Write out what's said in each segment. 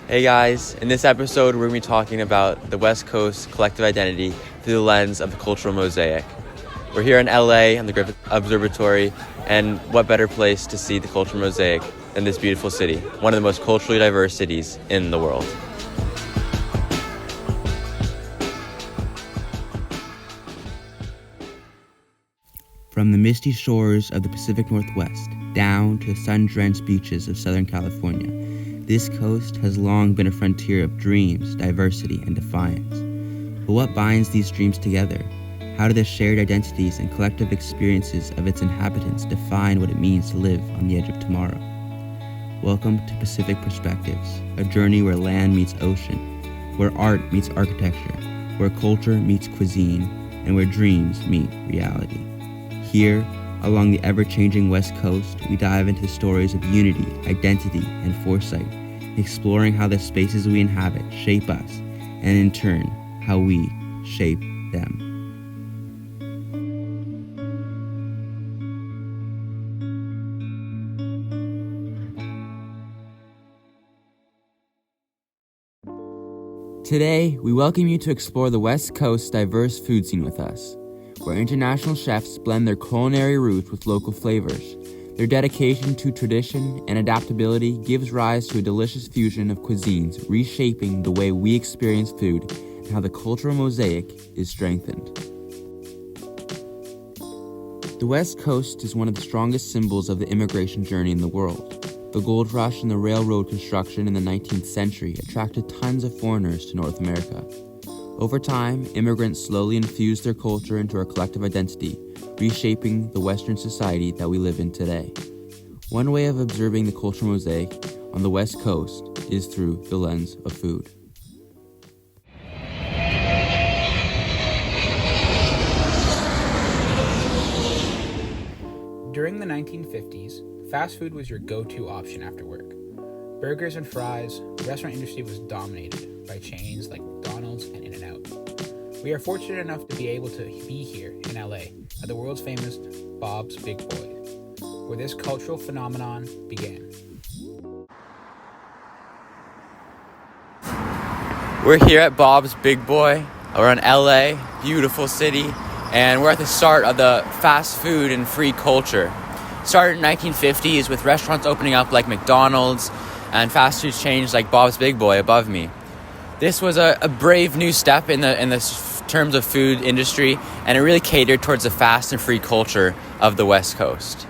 Hey guys, in this episode we're going to be talking about the West Coast collective identity through the lens of the cultural mosaic. We're here in LA on the Griffith Observatory, and what better place to see the cultural mosaic than this beautiful city, one of the most culturally diverse cities in the world. From the misty shores of the Pacific Northwest down to the sun-drenched beaches of Southern California, this coast has long been a frontier of dreams, diversity, and defiance. But what binds these dreams together? How do the shared identities and collective experiences of its inhabitants define what it means to live on the edge of tomorrow? Welcome to Pacific Perspectives, a journey where land meets ocean, where art meets architecture, where culture meets cuisine, and where dreams meet reality. Here, along the ever-changing West Coast, we dive into the stories of unity, identity, and foresight, exploring how the spaces we inhabit shape us, and in turn, how we shape them. Today, we welcome you to explore the West Coast's diverse food scene with us, where international chefs blend their culinary roots with local flavors. Their dedication to tradition and adaptability gives rise to a delicious fusion of cuisines, reshaping the way we experience food and how the cultural mosaic is strengthened. The West Coast is one of the strongest symbols of the immigration journey in the world. The gold rush and the railroad construction in the 19th century attracted tons of foreigners to North America. Over time, immigrants slowly infused their culture into our collective identity, reshaping the Western society that we live in today. One way of observing the cultural mosaic on the West Coast is through the lens of food. During the 1950s, fast food was your go-to option after work. Burgers and fries, the restaurant industry was dominated by chains like McDonald's and In-N-Out. We are fortunate enough to be able to be here in LA at the world's famous Bob's Big Boy, where this cultural phenomenon began. We're here at Bob's Big Boy. We're in LA, beautiful city, and we're at the start of the fast food and free culture. Started in the 1950s with restaurants opening up like McDonald's and fast food chains like Bob's Big Boy above me. This was a brave new step in the terms of food industry, and it really catered towards the fast and free culture of the West Coast.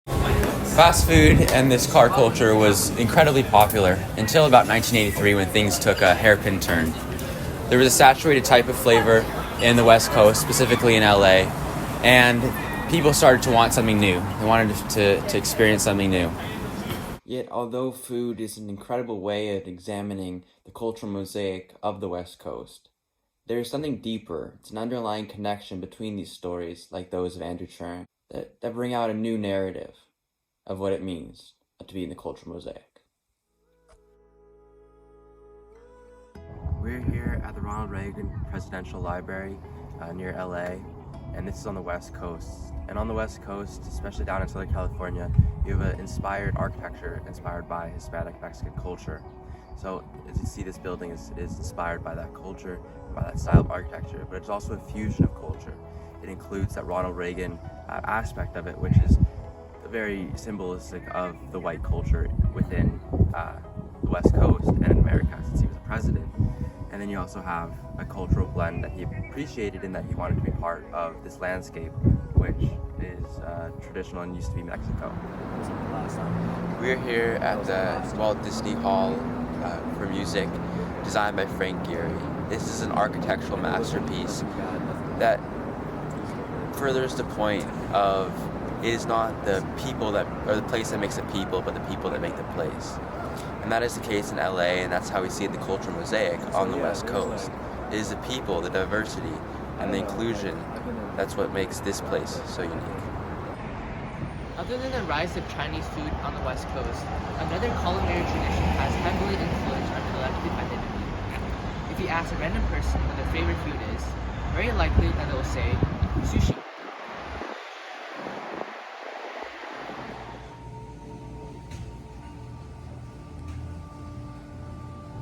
Fast food and this car culture was incredibly popular until about 1983 when things took a hairpin turn. There was a saturated type of flavor in the West Coast, specifically in LA, and people started to want something new. They wanted to experience something new. Yet, although food is an incredible way of examining the cultural mosaic of the West Coast, there is something deeper. It's an underlying connection between these stories, like those of Andrew Chern, that bring out a new narrative of what it means to be in the cultural mosaic. We're here at the Ronald Reagan Presidential Library near LA, and this is on the West Coast. And on the West Coast, especially down in Southern California, you have an inspired architecture inspired by Hispanic Mexican culture. So as you see, this building is inspired by that culture, by that style of architecture, but it's also a fusion of culture. It includes that Ronald Reagan aspect of it, which is very symbolistic of the white culture within the West Coast and in America since he was a president. And then you also have a cultural blend that he appreciated and that he wanted to be part of this landscape, which is traditional and used to be Mexico. We're here at the Walt Disney Hall for Music, designed by Frank Gehry. This is an architectural masterpiece that furthers the point of it is not the people that, or the place that makes the people, but the people that make the place. And that is the case in LA, and that's how we see the cultural mosaic on the West Coast. It is the people, the diversity, and the inclusion that's what makes this place so unique. Other than the rise of Chinese food on the West Coast, another culinary tradition has heavily influenced our collective identity. If you ask a random person what their favorite food is, very likely that they will say sushi.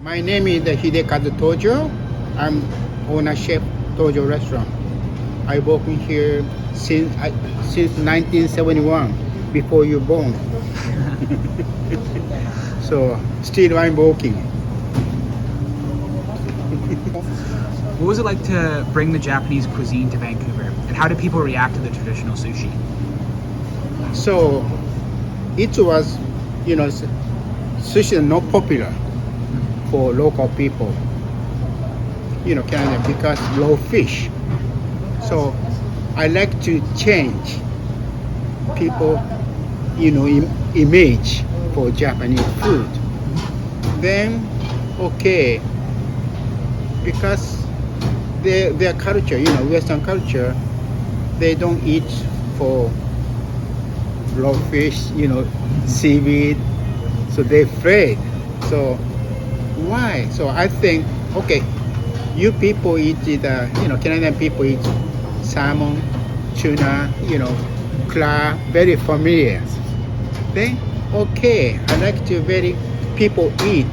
My name is Hidekazu Tojo. I'm owner chef Tojo restaurant. I working here since 1971, before you born. So still I'm working. What was it like to bring the Japanese cuisine to Vancouver? And how did people react to the traditional sushi? So it was, sushi is not popular for local people, Canada, because low fish. So I like to change people, image for Japanese food. Then, okay, because their culture, Western culture, they don't eat for raw fish, seaweed, so they're afraid. So why? So I think, okay, you people eat Canadian people eat salmon, tuna, crab, very familiar. Then, okay, I like to people eat,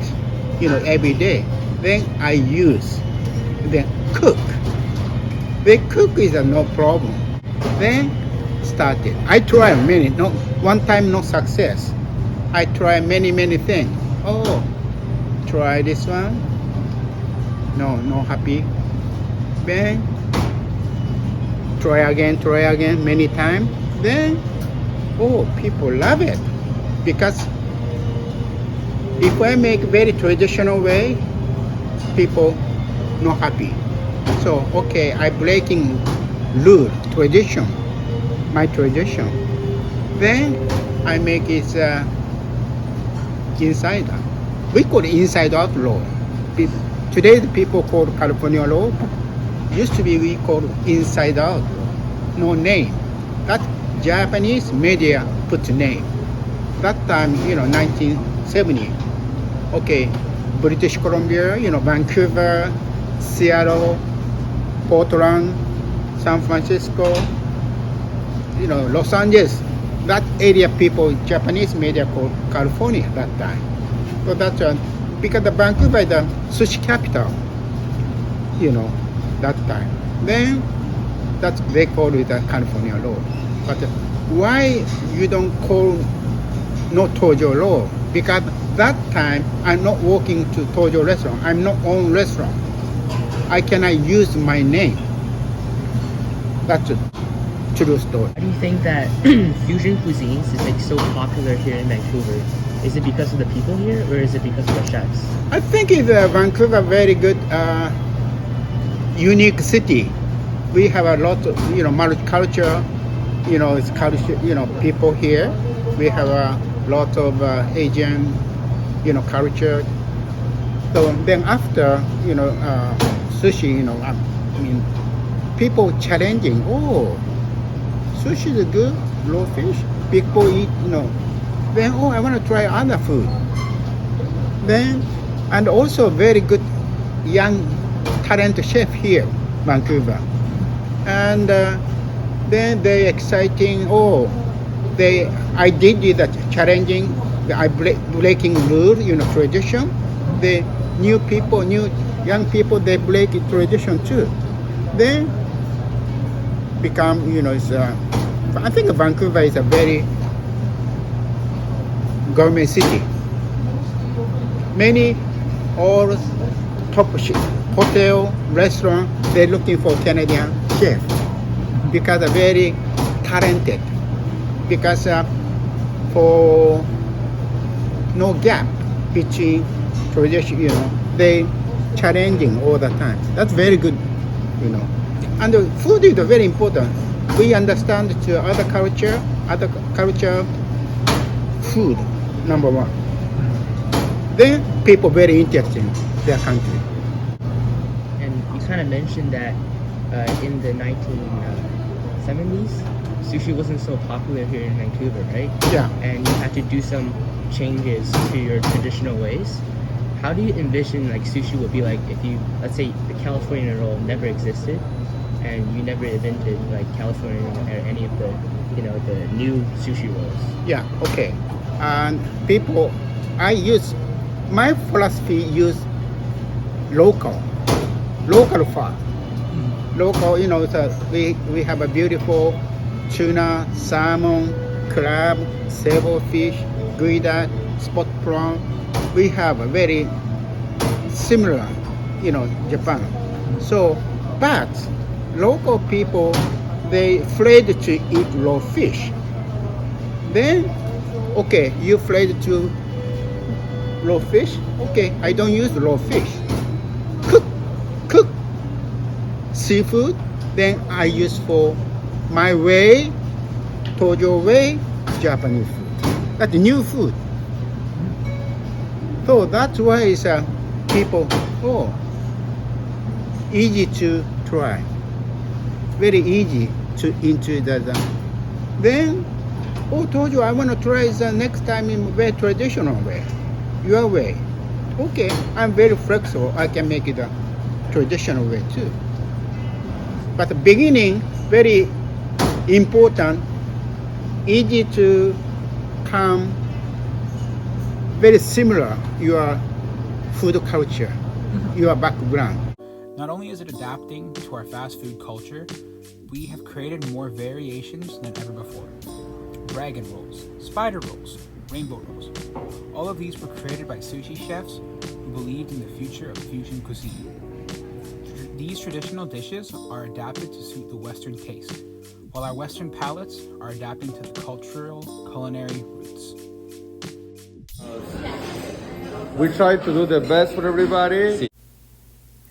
every day. Then I use, then cook. They cook is no problem. Then started. I try many, no one time no success. I try many things. Oh, try this one. No happy. Then try again many times. Then people love it, because if I make very traditional way, people not happy. So okay, I breaking rule, tradition, my tradition. Then I make it inside out. We call it inside out law. Today the people call California law. Used to be we call inside out law. No name. That Japanese media put name. That time, 1970. Okay, British Columbia, Vancouver, Seattle, Portland, San Francisco, Los Angeles. That area people, Japanese media called California at that time. So that's because the Vancouver is the sushi capital, that time. Then they call it the California law. But why you don't call no Tojo law? Because that time I'm not working to Tojo restaurant. I'm not own restaurant. I cannot use my name. That's a true story. How do you think that fusion cuisines is like so popular here in Vancouver? Is it because of the people here, or is it because of the chefs? I think it's Vancouver very good, unique city. We have a lot of multicultural, it's culture, people here. We have a lot of Asian, culture. So then after sushi, people challenging. Oh, sushi is good, raw fish. People eat, Then I want to try other food. Then and also very good young talent chef here, Vancouver. And then they exciting. I did that challenging. I breaking rule, tradition. The new young people, they break tradition too. Then become, I think Vancouver is a very gourmet city. Many all top hotel, restaurant, they're looking for Canadian chef because they're very talented. Because for no gap between tradition, they challenging all the time. That's very good, And the food is very important. We understand to other culture food, number one. Then people very interested in their country. And you kind of mentioned that in the 1970s, sushi wasn't so popular here in Vancouver, right? Yeah. And you had to do some changes to your traditional ways. How do you envision like sushi would be like if you, let's say, the California roll never existed, and you never invented like California or any of the, the new sushi rolls? Yeah. Okay. And people, my philosophy use local, local farm. Local, so we have a beautiful tuna, salmon, crab, sailfish, guida, spot prawn. We have a very similar, Japan. So, but local people, they afraid to eat raw fish. Then, okay, you afraid to raw fish? Okay, I don't use raw fish. Cook seafood, then I use for my way, Tojo way, Japanese food. That's new food. So that's why it's people, easy to try. Very easy to into the then, Tojo, I want to try the next time in very traditional way, your way. Okay, I'm very flexible. I can make it a traditional way too. But the beginning, very important, easy to come, very similar your food culture, your background. Not only is it adapting to our fast food culture, we have created more variations than ever before. Dragon rolls, spider rolls, rainbow rolls. All of these were created by sushi chefs who believed in the future of fusion cuisine. These traditional dishes are adapted to suit the Western taste, while our Western palates are adapting to the cultural culinary roots. We try to do the best for everybody.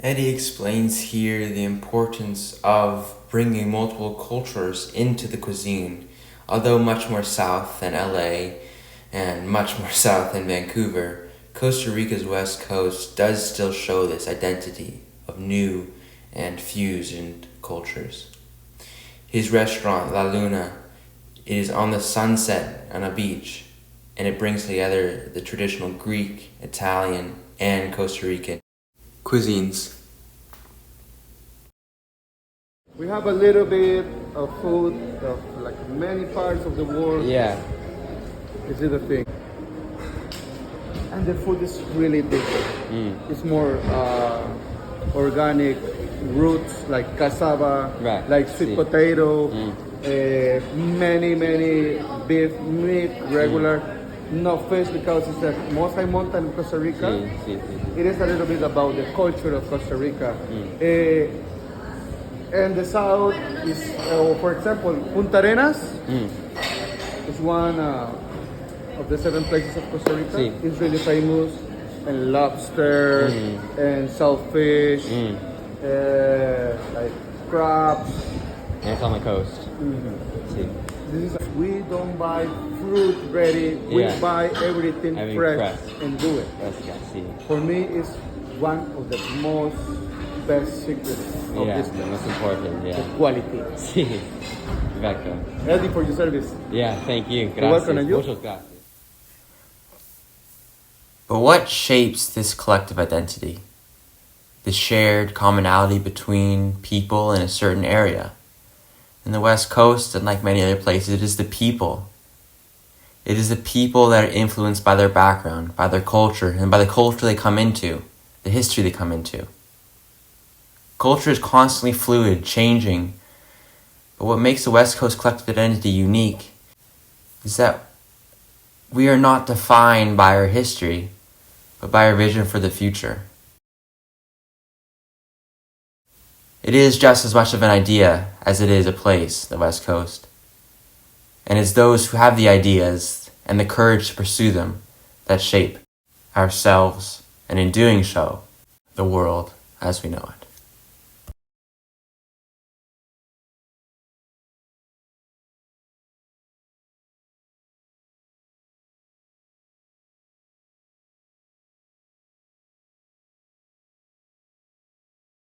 Eddie explains here the importance of bringing multiple cultures into the cuisine. Although much more south than LA and much more south than Vancouver, Costa Rica's west coast does still show this identity of new and fusioned cultures. His restaurant, La Luna, it is on the sunset on a beach, and it brings together the traditional Greek, Italian, and Costa Rican cuisines. We have a little bit of food of like many parts of the world. Yeah. This is the thing. And the food is really different. It's more organic roots like cassava, Right. like sweet potato, many beef, meat, regular. No fish because it's the most high mountain in Costa Rica. It is a little bit about the culture of Costa Rica. And the south is, for example, Punta Arenas is one of the 7 places of Costa Rica. It's really famous, and lobster and shellfish, like crabs. And it's on the coast. We don't buy fruit ready. We Yeah. buy everything fresh and do it. For me, it's one of the most best secrets of this place. Most important, The quality. Sí. Perfecto. Ready for your service. Yeah, thank you. You're welcome, and you? Muchas gracias. But what shapes this collective identity? The shared commonality between people in a certain area? In the West Coast, and like many other places, it is the people. It is the people that are influenced by their background, by their culture, and by the culture they come into, the history they come into. Culture is constantly fluid, changing. But what makes the West Coast collective identity unique is that we are not defined by our history, but by our vision for the future. It is just as much of an idea as it is a place, the West Coast. And it's those who have the ideas and the courage to pursue them that shape ourselves, and in doing so, the world as we know it.